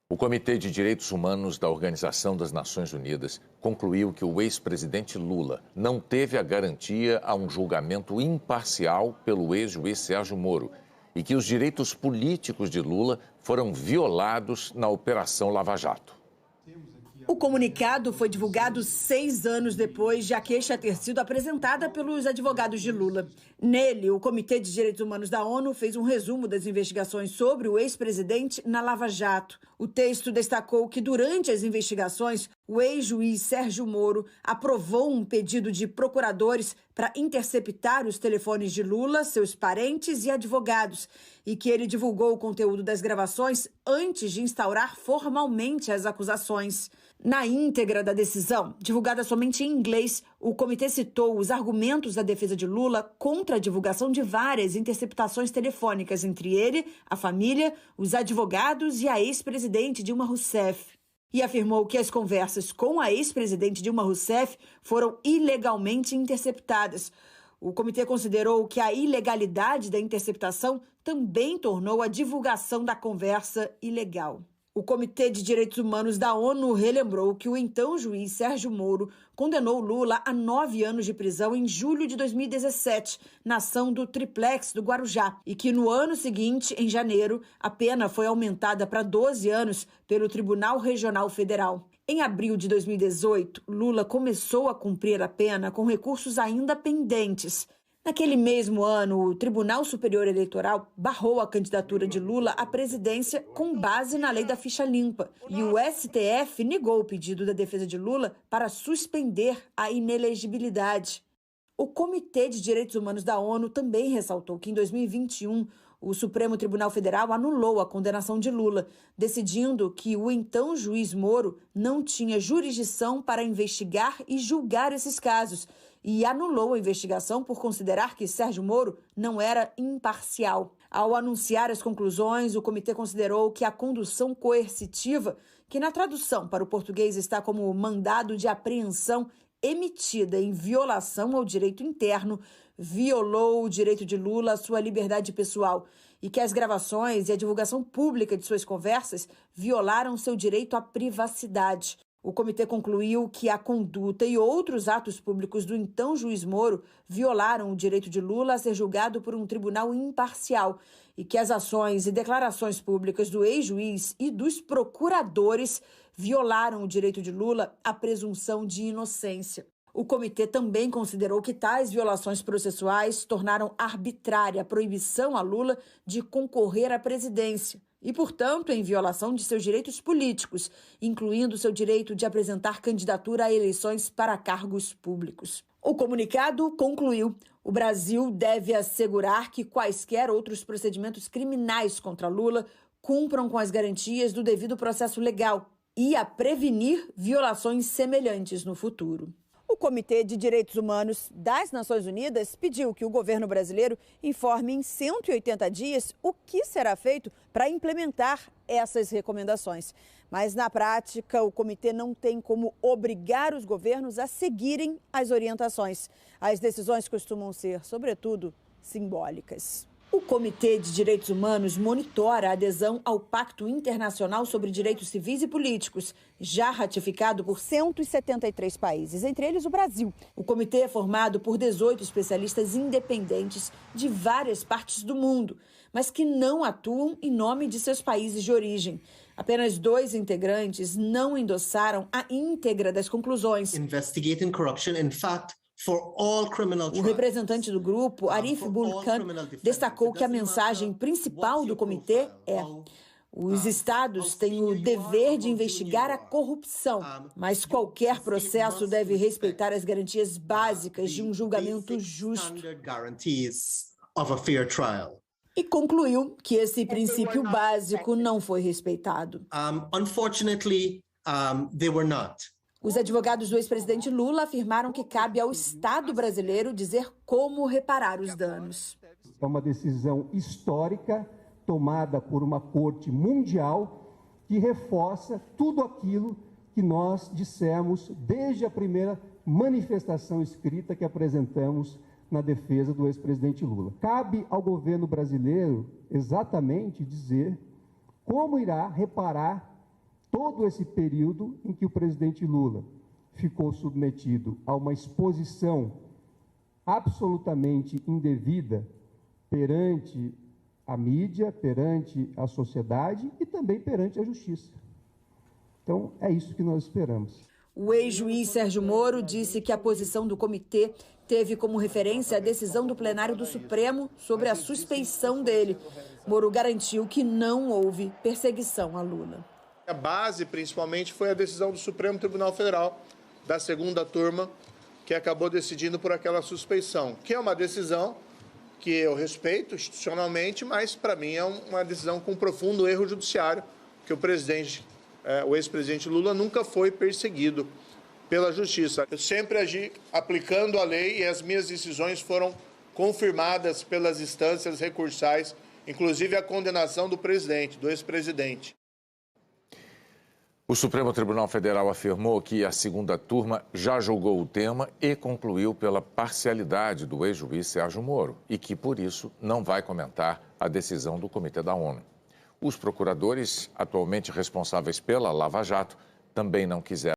O Comitê de Direitos Humanos da Organização das Nações Unidas concluiu que o ex-presidente Lula não teve a garantia a um julgamento imparcial pelo ex-juiz Sérgio Moro e que os direitos políticos de Lula foram violados na Operação Lava Jato. O comunicado foi divulgado 6 anos depois de a queixa ter sido apresentada pelos advogados de Lula. Nele, o Comitê de Direitos Humanos da ONU fez um resumo das investigações sobre o ex-presidente na Lava Jato. O texto destacou que, durante as investigações, o ex-juiz Sérgio Moro aprovou um pedido de procuradores para interceptar os telefones de Lula, seus parentes e advogados, e que ele divulgou o conteúdo das gravações antes de instaurar formalmente as acusações. Na íntegra da decisão, divulgada somente em inglês, o comitê citou os argumentos da defesa de Lula contra a divulgação de várias interceptações telefônicas entre ele, a família, os advogados e a ex-presidente Dilma Rousseff. E afirmou que as conversas com a ex-presidente Dilma Rousseff foram ilegalmente interceptadas. O comitê considerou que a ilegalidade da interceptação também tornou a divulgação da conversa ilegal. O Comitê de Direitos Humanos da ONU relembrou que o então juiz Sérgio Moro condenou Lula a 9 anos de prisão em julho de 2017, na ação do Triplex do Guarujá, e que no ano seguinte, em janeiro, a pena foi aumentada para 12 anos pelo Tribunal Regional Federal. Em abril de 2018, Lula começou a cumprir a pena com recursos ainda pendentes. Naquele mesmo ano, o Tribunal Superior Eleitoral barrou a candidatura de Lula à presidência com base na lei da ficha limpa. E o STF negou o pedido da defesa de Lula para suspender a inelegibilidade. O Comitê de Direitos Humanos da ONU também ressaltou que em 2021, o Supremo Tribunal Federal anulou a condenação de Lula, decidindo que o então juiz Moro não tinha jurisdição para investigar e julgar esses casos, e anulou a investigação por considerar que Sérgio Moro não era imparcial. Ao anunciar as conclusões, o comitê considerou que a condução coercitiva, que na tradução para o português está como mandado de apreensão emitida em violação ao direito interno, violou o direito de Lula à sua liberdade pessoal e que as gravações e a divulgação pública de suas conversas violaram seu direito à privacidade. O comitê concluiu que a conduta e outros atos públicos do então juiz Moro violaram o direito de Lula a ser julgado por um tribunal imparcial e que as ações e declarações públicas do ex-juiz e dos procuradores violaram o direito de Lula à presunção de inocência. O comitê também considerou que tais violações processuais tornaram arbitrária a proibição a Lula de concorrer à presidência e, portanto, em violação de seus direitos políticos, incluindo seu direito de apresentar candidatura a eleições para cargos públicos. O comunicado concluiu: o Brasil deve assegurar que quaisquer outros procedimentos criminais contra Lula cumpram com as garantias do devido processo legal e a prevenir violações semelhantes no futuro. O Comitê de Direitos Humanos das Nações Unidas pediu que o governo brasileiro informe em 180 dias o que será feito para implementar essas recomendações. Mas, na prática, o comitê não tem como obrigar os governos a seguirem as orientações. As decisões costumam ser, sobretudo, simbólicas. O Comitê de Direitos Humanos monitora a adesão ao Pacto Internacional sobre Direitos Civis e Políticos, já ratificado por 173 países, entre eles o Brasil. O comitê é formado por 18 especialistas independentes de várias partes do mundo, mas que não atuam em nome de seus países de origem. Apenas 2 integrantes não endossaram a íntegra das conclusões. Investigating corruption, in fact, o representante do grupo, Arif Bulkan, destacou que a mensagem principal do comitê é: os estados têm o dever de investigar a corrupção, mas qualquer processo deve respeitar as garantias básicas de um julgamento justo. E concluiu que esse princípio básico não foi respeitado. Unfortunately, they were not. Os advogados do ex-presidente Lula afirmaram que cabe ao Estado brasileiro dizer como reparar os danos. É uma decisão histórica tomada por uma corte mundial que reforça tudo aquilo que nós dissemos desde a primeira manifestação escrita que apresentamos na defesa do ex-presidente Lula. Cabe ao governo brasileiro exatamente dizer como irá reparar todo esse período em que o presidente Lula ficou submetido a uma exposição absolutamente indevida perante a mídia, perante a sociedade e também perante a justiça. Então, é isso que nós esperamos. O ex-juiz Sérgio Moro disse que a posição do comitê teve como referência a decisão do plenário do Supremo sobre a suspeição dele. Moro garantiu que não houve perseguição a Lula. A base, principalmente, foi a decisão do Supremo Tribunal Federal, da segunda turma, que acabou decidindo por aquela suspeição, que é uma decisão que eu respeito institucionalmente, mas, para mim, é uma decisão com um profundo erro judiciário, que o ex-presidente Lula nunca foi perseguido pela justiça. Eu sempre agi aplicando a lei e as minhas decisões foram confirmadas pelas instâncias recursais, inclusive a condenação do presidente, do ex-presidente. O Supremo Tribunal Federal afirmou que a segunda turma já julgou o tema e concluiu pela parcialidade do ex-juiz Sérgio Moro e que, por isso, não vai comentar a decisão do Comitê da ONU. Os procuradores, atualmente responsáveis pela Lava Jato, também não quiseram